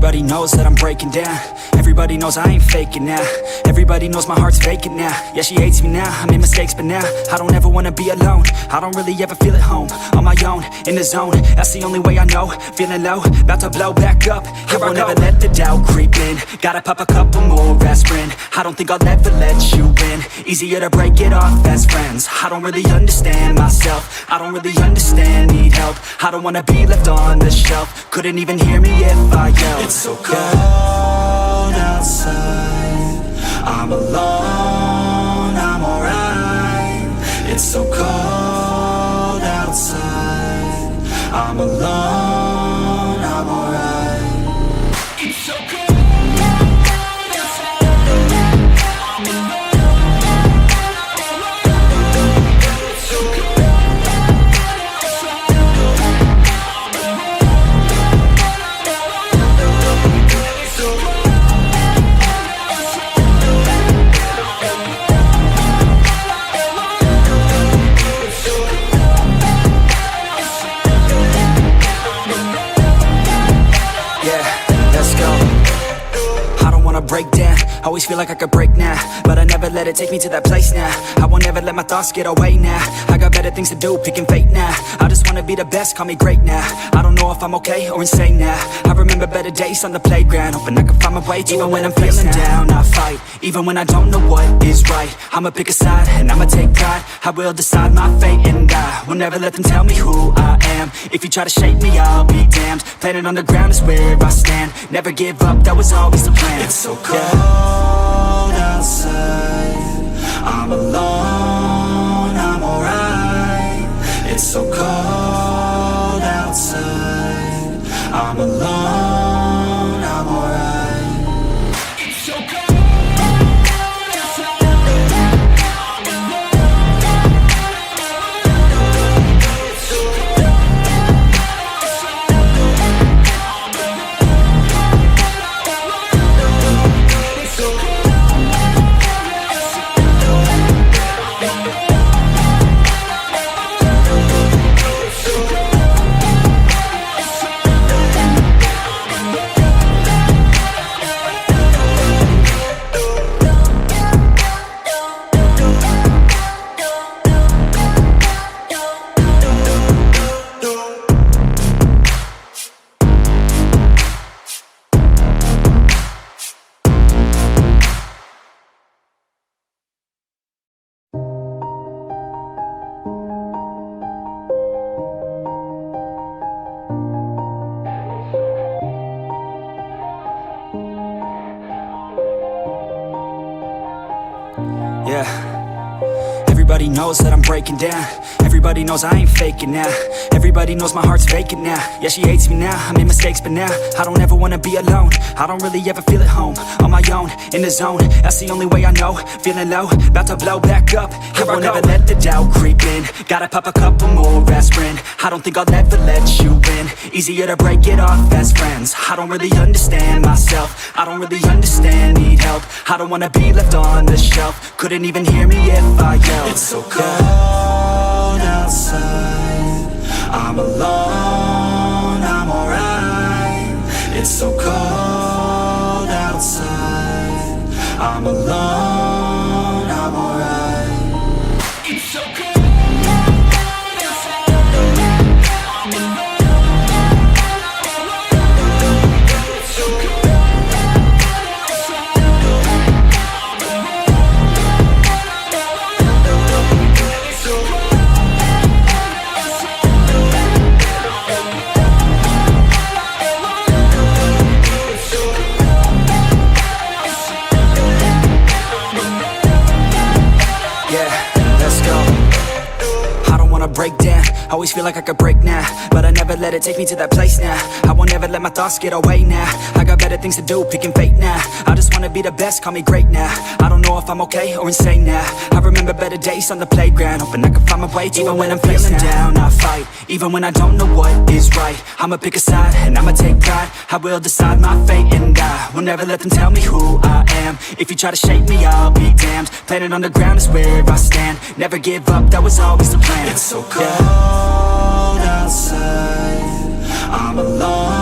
Everybody knows that I'm breaking down. Everybody knows I ain't faking now. Everybody knows my heart's vacant now. Yeah, she hates me now, I made mistakes but now I don't ever wanna be alone. I don't really ever feel at home. On my own, in the zone, that's the only way I know. Feeling low, about to blow back up. Here I won't ever let the doubt creep in. Gotta pop a couple more aspirin. I don't think I'll ever let you in. Easier to break it off best friends. I don't really understand myself. I don't really understand, need help. I don't wanna be left on the shelf. Couldn't even hear me if I yelled. It's so cold outside, I'm alone, I'm alright. It's so cold outside, I'm alone, I'm alright. It's so cold. Break down, always feel like I could break now, but I never let it take me to that place now. I won't ever let my thoughts get away now. I got better things to do, picking fate now. I just wanna be the best, call me great now. I don't know if I'm okay or insane now. I remember better days on the playground, hoping I can find my way. Even when I'm feeling down, I fight. Even when I don't know what is right, I'ma pick a side and I'ma take pride. I will decide my fate and I will never let them tell me who I am. If you try to shake me, I'll be damned. Planet on the ground is where I stand. Never give up, that was always the plan. It's so cold outside, I'm alone, I'm alright. It's so cold outside, I'm alone, I'm alright. It's so cold. Yeah, everybody knows that I'm breaking down. Everybody knows I ain't faking now. Everybody knows my heart's vacant now. Yeah, she hates me now, I made mistakes but now I don't ever wanna be alone. I don't really ever feel at home. On my own, in the zone, that's the only way I know. Feeling low, about to blow back up. I won't ever let the doubt creep in. Gotta pop a couple more aspirin. I don't think I'll ever let you in. Easier to break it off best friends. I don't really understand myself. I don't really understand, need help. I don't wanna be left on the shelf. Couldn't even hear me if I yelled. It's so cold outside, I'm alone, I'm alright. It's so cold outside, I'm alone, I'm alright. It's so cold. Break down, always feel like I could break now, but I never let it take me to that place now. I won't ever let my thoughts get away now. I got better things to do, picking fate now. I just wanna be the best, call me great now. I don't know if I'm okay or insane now. I remember better days on the playground, hoping I can find my way. Even when I'm feeling down, I fight. Even when I don't know what is right, I'ma pick a side and I'ma take pride. I will decide my fate and I will never let them tell me who I am. If you try to shake me, I'll be damned. Planet on the ground is where I stand. Never give up, that was always the plan. It's so cold outside, I'm alone.